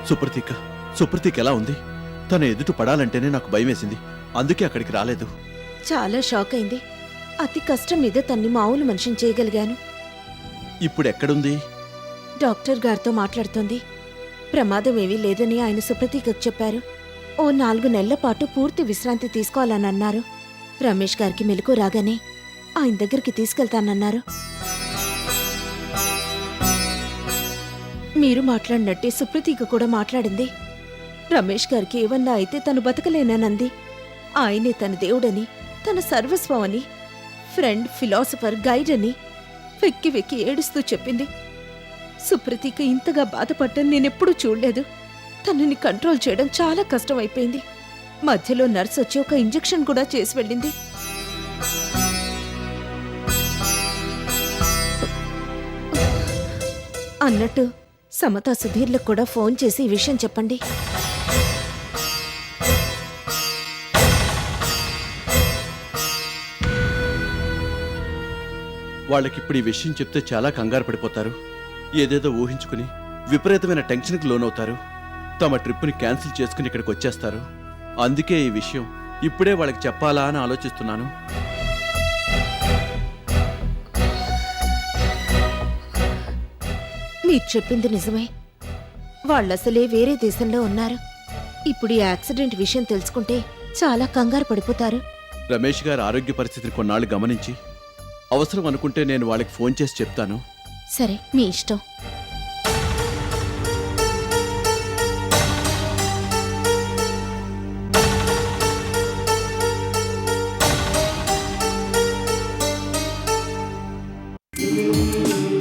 సుప్రతీక్ ఎలా ఉంది? తన ఎదుట పడాలంటేనే నాకు భయమేసింది. అందుకే అక్కడికి రాలేదు. చాలా షాక్ అయింది. అతి కష్టం మీద తన్ని మామూలు మనిషిని చేయగలిగాను. ఇప్పుడు ఎక్కడుంది? డాక్టర్ గారితో మాట్లాడుతోంది. ప్రమాదం ఏమీ లేదని ఆయన సుప్రతీకకు చెప్పారు. ఓ 4 నెలల పాటు పూర్తి విశ్రాంతి తీసుకోవాలని అన్నారు. రమేష్ గారికి మెలకు రాగానే ఆయన దగ్గరికి తీసుకెళ్తానన్నారు. మీరు మాట్లాడినట్టే సుప్రతీక కూడా మాట్లాడింది. రమేష్ గారికి ఏమన్నా అయితే తను బతకలేననంది. ఆయనే తన దేవుడని, తన సర్వస్వం అని, ఫ్రెండ్, ఫిలాసఫర్, గైడ్ అని వెక్కి వెక్కి ఏడుస్తూ చెప్పింది. సుప్రతీక ఇంతగా బాధపడ్డం నేనెప్పుడూ చూడలేదు. తనని కంట్రోల్ చేయడం చాలా కష్టమైపోయింది. మధ్యలో నర్స్ వచ్చి ఒక ఇంజెక్షన్ కూడా చేసి వెళ్ళింది. అన్నట్టు సమతా సుధీర్లకు కూడా ఫోన్ చేసి ఈ విషయం చెప్పండి. వాళ్ళకిప్పుడు ఈ విషయం చెప్తే చాలా కంగారు పడిపోతారు. ఏదేదో ఊహించుకుని విపరీతమైన టెన్షన్కి లోనవుతారు. తమ ట్రిప్ని క్యాన్సిల్ చేసుకుని ఇక్కడికి వచ్చేస్తారు. అందుకే ఈ విషయం ఇప్పుడే వాళ్ళకి చెప్పాలా అని ఆలోచిస్తున్నాను. మీరు చెప్పింది నిజమే. వాళ్ళసలే వేరే దేశంలో ఉన్నారు. ఇప్పుడు ఈ యాక్సిడెంట్ విషయం తెలుసుకుంటే చాలా కంగారు పడిపోతారు. రమేష్ గారి ఆరోగ్య పరిస్థితిని కొన్నాళ్ళు గమనించి అవసరం అనుకుంటే నేను వాళ్ళకి ఫోన్ చేసి చెప్తాను. సరే, మీ ఇష్టం.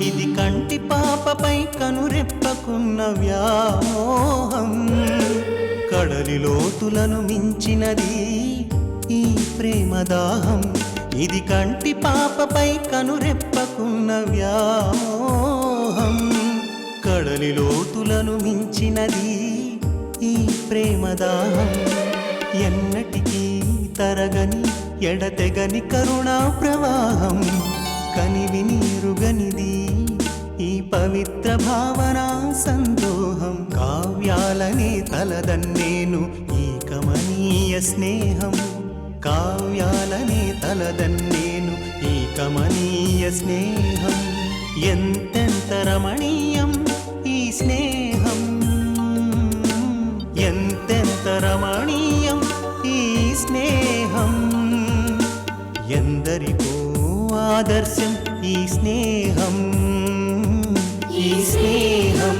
ఇది కంటి పాపపై కనురెప్పకున్న వ్యామోహం, కడలి లోతులను మించినది ఈ ప్రేమదాహం. ఇది కంటి పాపపై కనురెప్పకున్న వ్యామోహం, కడలి లోతులను మించినది ఈ ప్రేమదాహం. ఎన్నటికీ తరగని ఎడతెగని కరుణా ప్రవాహం, కనివిని రుగనిది ఈ పవిత్ర భావన సందోహం. కావ్యాలనే తలదన్నేను ఈ కమనీయ స్నేహం, కావ్యాలనే తలదన్నేను ఈ కమనీయ స్నేహం. ఎంతెంత రమణీయం ఈ స్నేహం, ఎంతెంత రమణీయం ఈ స్నేహం. ఎందరికో ఆదర్శం ఈ స్నేహం, ఈ స్నేహం,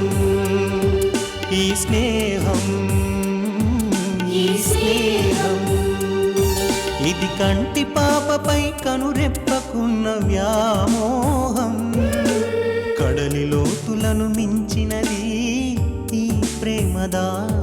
ఈ స్నేహం, ఈ స్నేహం. ఇది కంటి పాపపై కనురెప్పకున్న వ్యామోహం, కడలి లోతులను మించినది ఈ ప్రేమదాహం.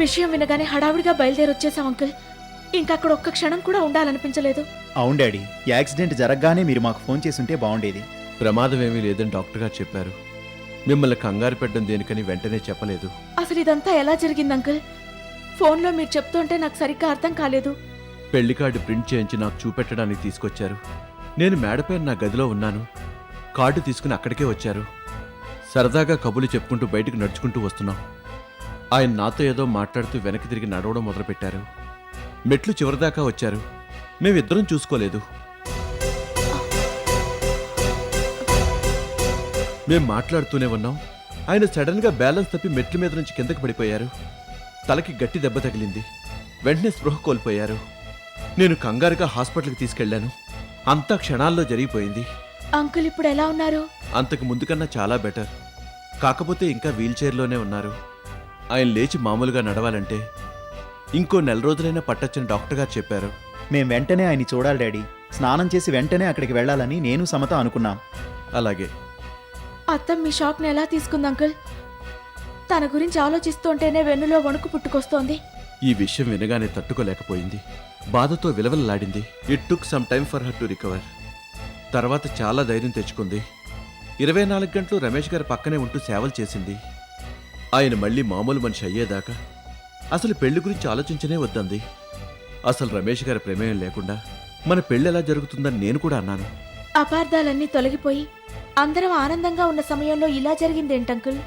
విషయం వినగానే హడావిడిగా బయలుదేరొచ్చేసాం అంకుల్. ఇంకా అక్కడ ఒక్క క్షణం కూడా ఉండాలనిపించలేదు. అవును డాడీ, యాక్సిడెంట్ జరగగానే మీరు మాకు ఫోన్ చేసుంటే బాగుండేది. ప్రమాదం ఏమీ లేదని డాక్టర్ గారు చెప్పారు. మిమ్మల్ని కంగారు పెట్టడం దేనికని వెంటనే చెప్పలేదు. అసలు ఇదంతా ఎలా జరిగింది అంకుల్? ఫోన్లో మీరు చెప్తుంటే నాకు సరిగ్గా అర్థం కాలేదు. పెళ్లి కార్డు ప్రింట్ చేయించి నాకు చూపెట్టడానికి తీసుకొచ్చారు. నేను మేడపై నా గదిలో ఉన్నాను. కార్డు తీసుకుని అక్కడికే వచ్చారు. సరదాగా కబుర్లు చెప్పుకుంటూ బయటకు నడుచుకుంటూ వస్తున్నాం. ఆయన నాతో ఏదో మాట్లాడుతూ వెనక్కి తిరిగి నడవడం మొదలుపెట్టారు. మెట్లు చివరిదాకా వచ్చారు. మేమిద్దరం చూసుకోలేదు. మేం మాట్లాడుతూనే ఉన్నాం. ఆయన సడన్గా బ్యాలెన్స్ తప్పి మెట్ల మీద నుంచి కిందకి పడిపోయారు. తలకి గట్టి దెబ్బ తగిలింది. వెంటనే స్పృహ కోల్పోయారు. నేను కంగారుగా హాస్పిటల్కి తీసుకెళ్లాను. అంతా క్షణాల్లో జరిగిపోయింది. అంకుల్ ఇప్పుడు ఎలా ఉన్నారు? అంతకు ముందు కన్నా చాలా బెటర్. కాకపోతే ఇంకా వీల్చైర్లోనే ఉన్నారు. ఆయన లేచి మామూలుగా నడవాలంటే ఇంకో 4 నెల రోజులైనా పట్టొచ్చని డాక్టర్ గారు చెప్పారు. మేం వెంటనే ఆయన చూడాలి డాడీ. స్నానం చేసి వెంటనే అక్కడికి వెళ్ళాలని నేను సమత అనుకున్నాం. అలాగే. అత్త మీ షాక్ని ఎలా తీసుకుంది అంకుల్? తన గురించి ఆలోచిస్తుంటేనే వెన్నులో వణుకు పుట్టుకొస్తోంది. ఈ విషయం వినగానే తట్టుకోలేకపోయింది. బాధతో విలవలలాడింది. It took some time for her to recover. తర్వాత చాలా ధైర్యం తెచ్చుకుంది. 24 గంటలు రమేష్ గారి పక్కనే ఉంటూ సేవలు చేసింది. ఆయన మళ్ళీ మామూలు మనిషి అయ్యేదాకా అసలు పెళ్లి గురించి ఆలోచించనే వద్దంది. అసలు రమేష్ గారి ప్రమేయం లేకుండా మన పెళ్లి ఎలా జరుగుతుందని నేను కూడా అన్నాను. అపార్థాలన్నీ తొలగిపోయి అందరం ఆనందంగా ఉన్న సమయంలో ఇలా జరిగిందేంటంకుల్?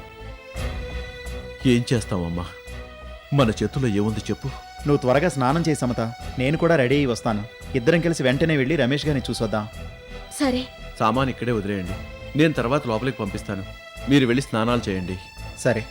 ఏం చేస్తామమ్మా, మన చేతుల్లో ఏముంది చెప్పు. నువ్వు త్వరగా స్నానం చేయి సమత. నేను కూడా రెడీ అయ్యి వస్తాను. ఇద్దరం కలిసి వెంటనే వెళ్ళి రమేష్ గారిని చూసొద్దాం. సరే. సామాన్ ఇక్కడే వదిలేయండి, నేను తర్వాత లోపలికి పంపిస్తాను. మీరు వెళ్ళి స్నానాలు చేయండి. సరే.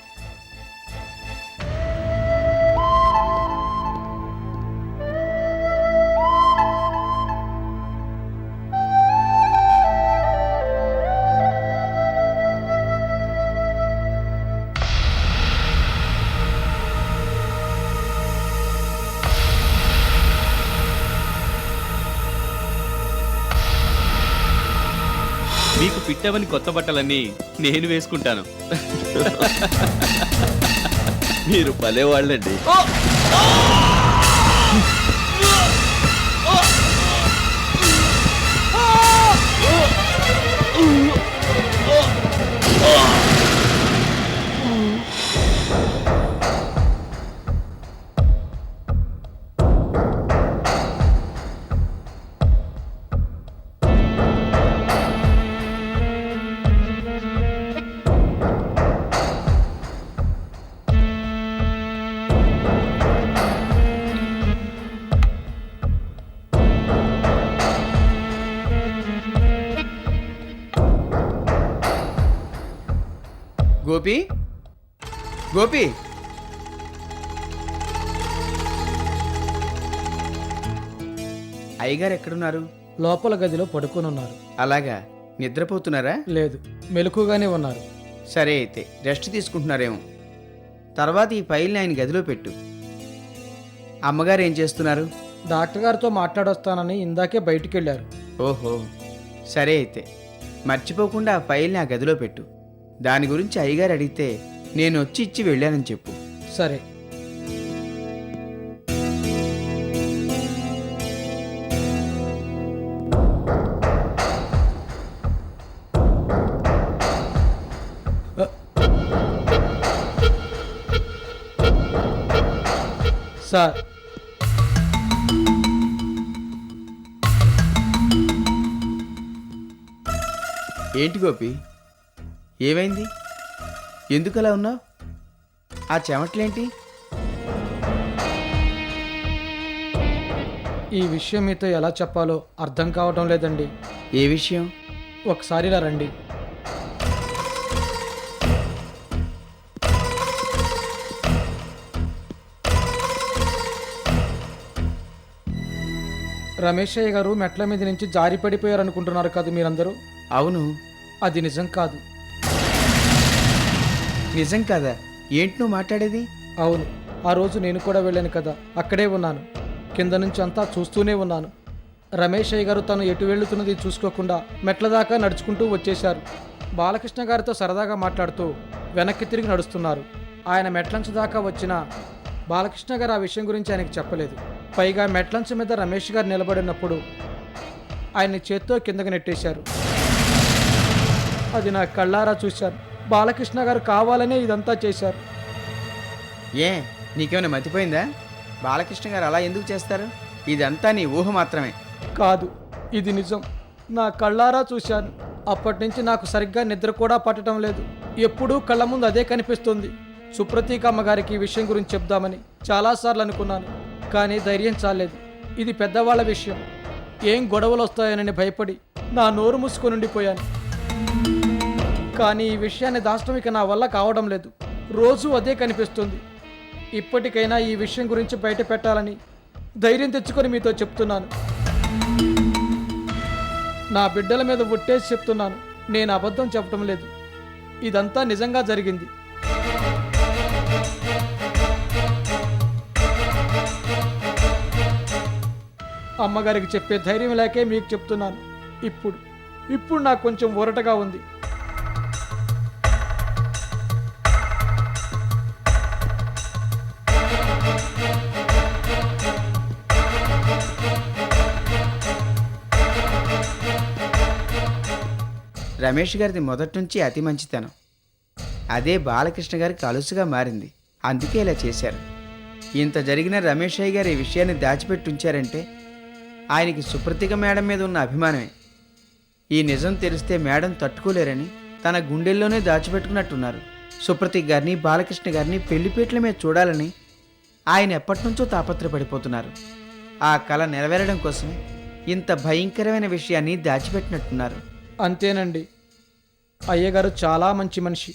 మీకు పిట్టవని కొత్త బట్టలన్నీ నేను వేసుకుంటాను. మీరు భలేవాళ్ళండి. గోపి, గోపి, అయ్యగారు ఎక్కడున్నారు? లోపల గదిలో పడుకొనున్నారు. అలాగా, నిద్రపోతున్నారా? లేదు, మెలకుగానే ఉన్నారు. సరే అయితే రెస్ట్ తీసుకుంటున్నారేమో. తర్వాత ఈ ఫైల్ని ఆయన గదిలో పెట్టు. అమ్మగారు ఏం చేస్తున్నారు? డాక్టర్ గారితో మాట్లాడొస్తానని ఇందాకే బయటికి వెళ్ళారు. ఓహో, సరే అయితే మర్చిపోకుండా ఆ ఫైల్ని ఆ గదిలో పెట్టు. దాని గురించి అయ్యగారు అడిగితే నేను వచ్చి ఇచ్చి వెళ్ళానని చెప్పు. సరే. సార్, ఏంటి గోపి, ఏమైంది? ఎందుకు అలా ఉన్నావు? ఆ చెమట్లేంటి? ఈ విషయం మీతో ఎలా చెప్పాలో అర్థం కావటం లేదండి. ఏ విషయం? ఒకసారి ఇలా రండి. రమేష్ అయ్య గారు మెట్ల మీద నుంచి జారి పడిపోయారు అనుకుంటున్నారు కదా మీరందరూ. అవును. అది నిజం కాదు. నిజం కదా? ఏంటి నువ్వు మాట్లాడేది? అవును, ఆ రోజు నేను కూడా వెళ్ళాను కదా, అక్కడే ఉన్నాను. కింద నుంచి అంతా చూస్తూనే ఉన్నాను. రమేష్ అయ్య గారు తను ఎటు వెళ్తున్నది చూసుకోకుండా మెట్ల దాకా నడుచుకుంటూ వచ్చేశారు. బాలకృష్ణ గారితో సరదాగా మాట్లాడుతూ వెనక్కి తిరిగి నడుస్తున్నారు. ఆయన మెట్లంచు దాకా వచ్చినా బాలకృష్ణ గారు ఆ విషయం గురించి ఆయనకి చెప్పలేదు. పైగా మెట్లంచు మీద రమేష్ గారు నిలబడినప్పుడు ఆయన్ని చేత్తో కిందకి నెట్టేశారు. అది నా కళ్ళారా చూశాను. బాలకృష్ణ గారు కావాలనే ఇదంతా చేశారు. ఏ, నీకేమైనా మతిపోయిందా? బాలకృష్ణ గారు అలా ఎందుకు చేస్తారు? ఇదంతా నీ ఊహ మాత్రమే. కాదు, ఇది నిజం. నా కళ్ళారా చూశాను. అప్పటి నుంచి నాకు సరిగ్గా నిద్ర కూడా పట్టడం లేదు. ఎప్పుడూ కళ్ళ ముందు అదే కనిపిస్తుంది. సుప్రతీక అమ్మగారికి ఈ విషయం గురించి చెప్దామని చాలాసార్లు అనుకున్నాను, కానీ ధైర్యం చాలేదు. ఇది పెద్దవాళ్ల విషయం, ఏం గొడవలు వస్తాయోనని భయపడి నా నోరు మూసుకొని ఉండిపోయాను. కానీ ఈ విషయాన్ని దాచడం ఇక నా వల్ల కావడం లేదు. రోజూ అదే కనిపిస్తుంది. ఇప్పటికైనా ఈ విషయం గురించి బయట పెట్టాలని ధైర్యం తెచ్చుకొని మీతో చెప్తున్నాను. నా బిడ్డల మీద ఒట్టేసి చెప్తున్నాను, నేను అబద్ధం చెప్పడం లేదు. ఇదంతా నిజంగా జరిగింది. అమ్మగారికి చెప్పే ధైర్యం లేకే మీకు చెప్తున్నాను. ఇప్పుడు నాకు కొంచెం ఊరటగా ఉంది. రమేష్ గారిది మొదటి నుంచి అతి మంచితనం. అదే బాలకృష్ణ గారికి అలుసుగా మారింది. అందుకే ఇలా చేశారు. ఇంత జరిగిన రమేష్ అయ్య గారు ఈ విషయాన్ని దాచిపెట్టి ఉంచారంటే ఆయనకి సుప్రతిక మేడం మీద ఉన్న అభిమానమే. ఈ నిజం తెలిస్తే మేడం తట్టుకోలేరని తన గుండెల్లోనే దాచిపెట్టుకున్నట్టున్నారు. సుప్రతిక్ గారిని బాలకృష్ణ గారిని పెళ్లిపేటల మీద చూడాలని ఆయన ఎప్పటి నుంచో తాపత్రపడిపోతున్నారు. ఆ కళ నెరవేరడం కోసమే ఇంత భయంకరమైన విషయాన్ని దాచిపెట్టినట్టున్నారు. అంతేనండి, అయ్యగారు చాలా మంచి మనిషి.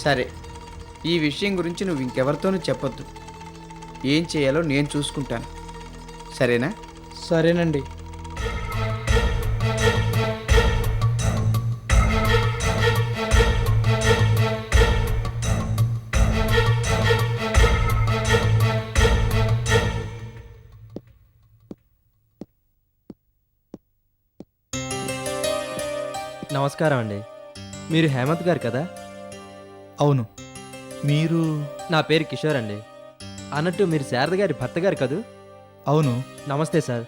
సరే, ఈ విషయం గురించి నువ్వు ఇంకెవరితోనూ చెప్పొద్దు. ఏం చేయాలో నేను చూసుకుంటాను, సరేనా? సరేనండి. నమస్కారం అండి. మీరు హేమంత్ గారు కదా? అవును. మీరు? నా పేరు కిషోర్ అండి. అన్నట్టు మీరు శారద గారి భర్త గారు కదూ? అవును. నమస్తే సార్.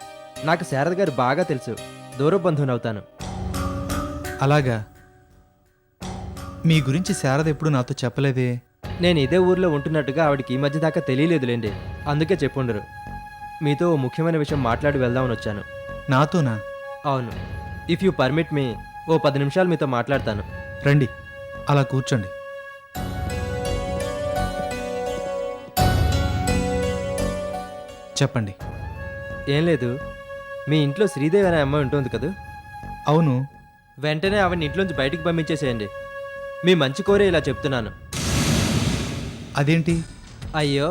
నాకు శారద గారు బాగా తెలుసు. దూర బంధువునవుతాను. అలాగా? మీ గురించి శారద ఎప్పుడు నాతో చెప్పలేదే. నేను ఇదే ఊర్లో ఉంటున్నట్టుగా ఆవిడకి ఈ మధ్య దాకా తెలియలేదులేండి. అందుకే చెప్పుండరు. మీతో ఓ ముఖ్యమైన విషయం మాట్లాడి వెళ్దామని వచ్చాను. నాతోనా? అవును. ఇఫ్ యూ పర్మిట్ మీ, ఓ 10 నిమిషాలు మీతో మాట్లాడతాను. రండి, అలా కూర్చోండి. చెప్పండి. ఏం లేదు, మీ ఇంట్లో శ్రీదేవి అనే అమ్మాయి ఉంటుంది కదూ? అవును. వెంటనే ఆవిడని ఇంట్లోంచి బయటికి పంపించేసేయండి. మీ మంచి కోరే ఇలా చెప్తున్నాను. అదేంటి? అయ్యో,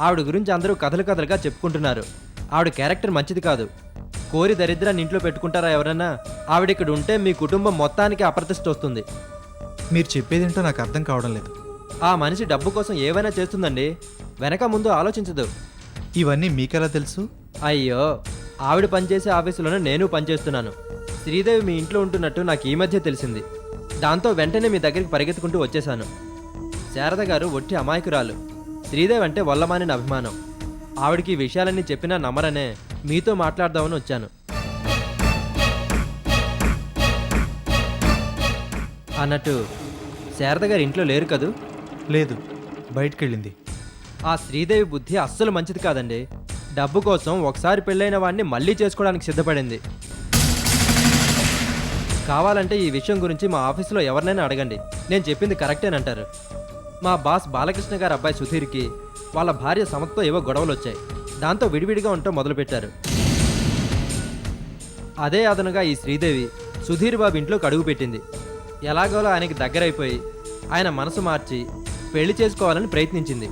ఆవిడ గురించి అందరూ కథలు కథలుగా చెప్పుకుంటున్నారు. ఆవిడ క్యారెక్టర్ మంచిది కాదు. కోరి దరిద్రాన్ని ఇంట్లో పెట్టుకుంటారా ఎవరన్నా? ఆవిడ ఇక్కడ ఉంటే మీ కుటుంబం మొత్తానికి అప్రతిష్ట వస్తుంది. మీరు చెప్పేదేంటో నాకు అర్థం కావడం లేదు. ఆ మనిషి డబ్బు కోసం ఏవైనా చేస్తుందండి. వెనక ముందు ఆలోచించదు. ఇవన్నీ మీకెలా తెలుసు? అయ్యో, ఆవిడ పనిచేసే ఆఫీసులోనే నేను పనిచేస్తున్నాను. శ్రీదేవి మీ ఇంట్లో ఉంటున్నట్టు నాకు ఈ మధ్య తెలిసింది. దాంతో వెంటనే మీ దగ్గరికి పరిగెత్తుకుంటూ వచ్చేశాను. శారద గారు ఒట్టి అమాయకురాలు. శ్రీదేవి అంటే వల్లమానిన అభిమానం. ఆవిడకి ఈ విషయాలన్నీ చెప్పినా నమ్మరనే మీతో మాట్లాడదామని వచ్చాను. అన్నట్టు శారద గారు ఇంట్లో లేరు కదూ? లేదు, బయటికెళ్ళింది. ఆ శ్రీదేవి బుద్ధి అస్సలు మంచిది కాదండి. డబ్బు కోసం ఒకసారి పెళ్ళైన వాడిని మళ్ళీ చేసుకోవడానికి సిద్ధపడింది. కావాలంటే ఈ విషయం గురించి మా ఆఫీసులో ఎవరినైనా అడగండి. నేను చెప్పింది కరెక్టేనంటారు. మా బాస్ బాలకృష్ణ గారి అబ్బాయి సుధీర్కి వాళ్ళ భార్య సమతతో ఏవో గొడవలు వచ్చాయి. దాంతో విడివిడిగా ఉండటం మొదలుపెట్టారు. అదే అదనుగా ఈ శ్రీదేవి సుధీర్ బాబు ఇంట్లోకి అడుగుపెట్టింది. ఎలాగోలా ఆయనకి దగ్గరైపోయి ఆయన మనసు మార్చి పెళ్లి చేసుకోవాలని ప్రయత్నించింది.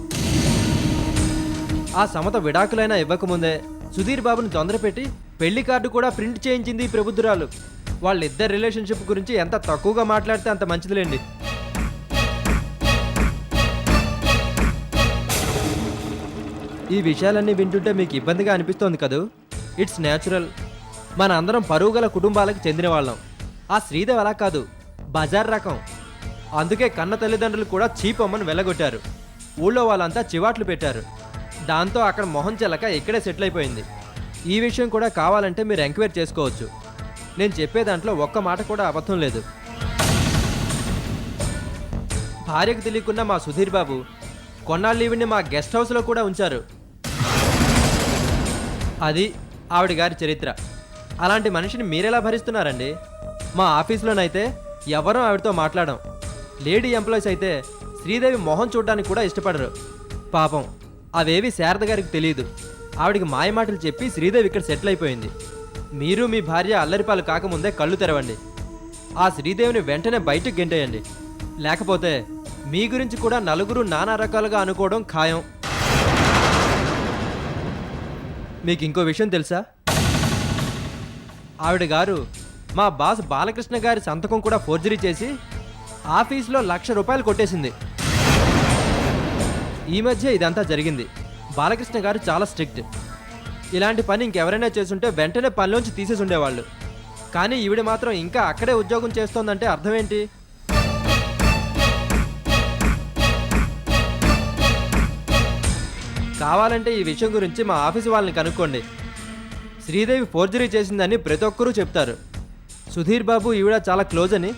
ఆ సమత విడాకులైనా ఇవ్వకముందే సుధీర్ బాబుని తొందరపెట్టి పెళ్లి కార్డు కూడా ప్రింట్ చేయించింది ఈ ప్రబుద్ధురాలు. వాళ్ళిద్దరి రిలేషన్షిప్ గురించి ఎంత తక్కువగా మాట్లాడితే అంత మంచిదిలేండి. ఈ విషయాలన్నీ వింటుంటే మీకు ఇబ్బందిగా అనిపిస్తోంది కదూ? It's natural. మన అందరం పరువుగల కుటుంబాలకు చెందిన వాళ్ళం. ఆ శ్రీదేవి అలా కాదు, బజార్ రకం. అందుకే కన్న తల్లిదండ్రులు కూడా చీపమ్మని వెళ్ళగొట్టారు. ఊళ్ళో వాళ్ళంతా చివాట్లు పెట్టారు. దాంతో అక్కడ మొహం చెల్లక ఇక్కడే సెటిల్ అయిపోయింది. ఈ విషయం కూడా కావాలంటే మీరు ఎంక్వైరీ చేసుకోవచ్చు. నేను చెప్పే దాంట్లో ఒక్క మాట కూడా అబద్ధం లేదు. భార్యకు తెలియకుండా మా సుధీర్ బాబు కొన్నాళ్ళు ఈవిడ్ని మా గెస్ట్ హౌస్లో కూడా ఉంచారు. అది ఆవిడ గారి చరిత్ర. అలాంటి మనిషిని మీరెలా భరిస్తున్నారండి? మా ఆఫీస్లోనైతే ఎవరూ ఆవిడతో మాట్లాడం. లేడీ ఎంప్లాయీస్ అయితే శ్రీదేవి మొహం చూడడానికి కూడా ఇష్టపడరు. పాపం అవేవి శారద గారికి తెలియదు. ఆవిడికి మాయమాటలు చెప్పి శ్రీదేవి ఇక్కడ సెటిల్ అయిపోయింది. మీరు మీ భార్య అల్లరిపాలు కాకముందే కళ్ళు తెరవండి. ఆ శ్రీదేవిని వెంటనే బయటకు గెంటేయండి. లేకపోతే మీ గురించి కూడా నలుగురు నానా రకాలుగా అనుకోవడం ఖాయం. మీకు ఇంకో విషయం తెలుసా? ఆవిడ గారు మా బాస్ బాలకృష్ణ గారి సంతకం కూడా ఫోర్జరీ చేసి ఆఫీస్లో ₹1,00,000 కొట్టేసింది. ఈ మధ్య ఇదంతా జరిగింది. బాలకృష్ణ గారు చాలా స్ట్రిక్ట్. ఇలాంటి పని ఇంకెవరైనా చేసుంటే వెంటనే పనిలోంచి తీసేసి ఉండేవాళ్ళు. కానీ ఈవిడ మాత్రం ఇంకా అక్కడే ఉద్యోగం చేస్తోందంటే అర్థం ఏంటి? కావాలంటే ఈ విషయం గురించి మా ఆఫీసు వాళ్ళని కనుక్కోండి. శ్రీదేవి ఫోర్జరీ చేసిందని ప్రతి ఒక్కరూ చెప్తారు. సుధీర్ బాబు ఈవిడ చాలా క్లోజ్ అని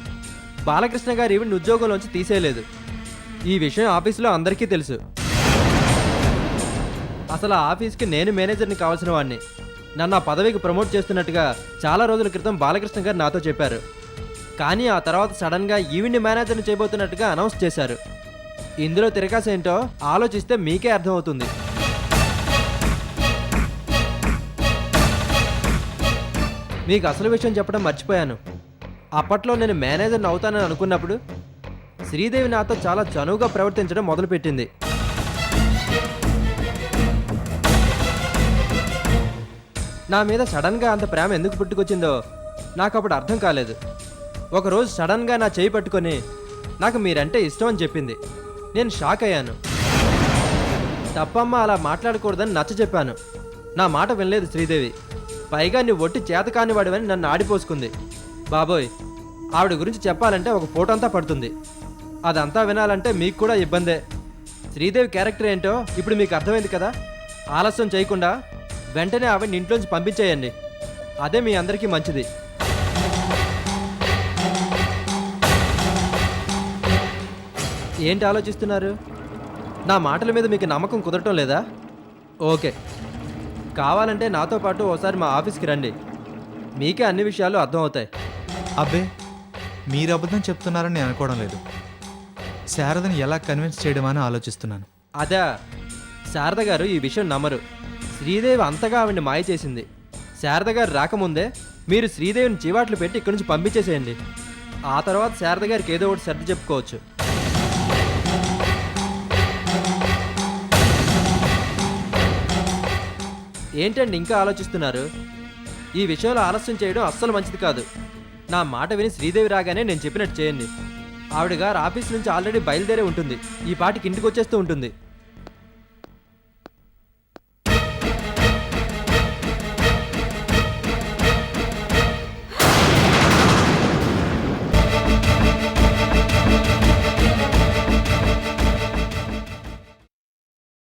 బాలకృష్ణ గారు ఈవిడ ఉద్యోగంలోంచి తీసేయలేదు. ఈ విషయం ఆఫీసులో అందరికీ తెలుసు. అసలు ఆ ఆఫీస్కి నేను మేనేజర్ని కావాల్సిన వాడిని. నన్ను ఆ పదవికి ప్రమోట్ చేస్తున్నట్టుగా చాలా రోజుల క్రితం బాలకృష్ణ గారు నాతో చెప్పారు. కానీ ఆ తర్వాత సడన్గా ఈవిడ్ని మేనేజర్ని చేయబోతున్నట్టుగా అనౌన్స్ చేశారు. ఇందులో తిరగాస ఏంటో ఆలోచిస్తే మీకే అర్థమవుతుంది. మీకు అసలు విషయం చెప్పడం మర్చిపోయాను. అప్పట్లో నేను మేనేజర్ని అవుతానని అనుకున్నప్పుడు శ్రీదేవి నాతో చాలా చనువుగా ప్రవర్తించడం మొదలుపెట్టింది. నా మీద సడన్గా అంత ప్రేమ ఎందుకు పుట్టుకొచ్చిందో నాకు అప్పుడు అర్థం కాలేదు. ఒకరోజు సడన్గా నా చేయి పట్టుకొని నాకు మీరంటే ఇష్టం అని చెప్పింది. నేను షాక్ అయ్యాను. తప్పమ్మ అలా మాట్లాడకూడదని నచ్చ చెప్పాను. నా మాట వినలేదు శ్రీదేవి. పైగా నీ ఒట్టి చేతకాని వాడివని నన్ను ఆడిపోసుకుంది. బాబోయ్, ఆవిడ గురించి చెప్పాలంటే ఒక ఫోటో అంతా పడుతుంది. అదంతా వినాలంటే మీకు కూడా ఇబ్బందే. శ్రీదేవి క్యారెక్టర్ ఏంటో ఇప్పుడు మీకు అర్థమైంది కదా. ఆలస్యం చేయకుండా వెంటనే ఆవిడని ఇంట్లోంచి పంపించేయండి. అదే మీ అందరికీ మంచిది. ఏంటి ఆలోచిస్తున్నారు? నా మాటల మీద మీకు నమ్మకం కుదరటం లేదా? ఓకే, కావాలంటే నాతో పాటు ఓసారి మా ఆఫీస్కి రండి. మీకే అన్ని విషయాలు అర్థమవుతాయి. అబ్బే, మీరు అబద్ధం చెప్తున్నారని నేను అనుకోవడం లేదు. శారదని ఎలా కన్విన్స్ చేయడమా అని ఆలోచిస్తున్నాను. అదా, శారద గారు ఈ విషయం నమ్మరు. శ్రీదేవి అంతగా ఆవిడ్ని మాయ చేసింది. శారద గారు రాకముందే మీరు శ్రీదేవిని చీవాట్లు పెట్టి ఇక్కడి నుంచి పంపించేసేయండి. ఆ తర్వాత శారద గారికి ఏదో ఒకటి సర్ది చెప్పుకోవచ్చు. ఏంటండి ఇంకా ఆలోచిస్తున్నారు? ఈ విషయంలో ఆలస్యం చేయడం అస్సలు మంచిది కాదు. నా మాట విని శ్రీదేవి రాగానే నేను చెప్పినట్టు చేయండి. ఆవిడ గారు ఆఫీస్ నుంచి ఆల్రెడీ బయలుదేరే ఉంటుంది. ఈ పాటికి ఇంటికి వచ్చేస్తూ ఉంటుంది.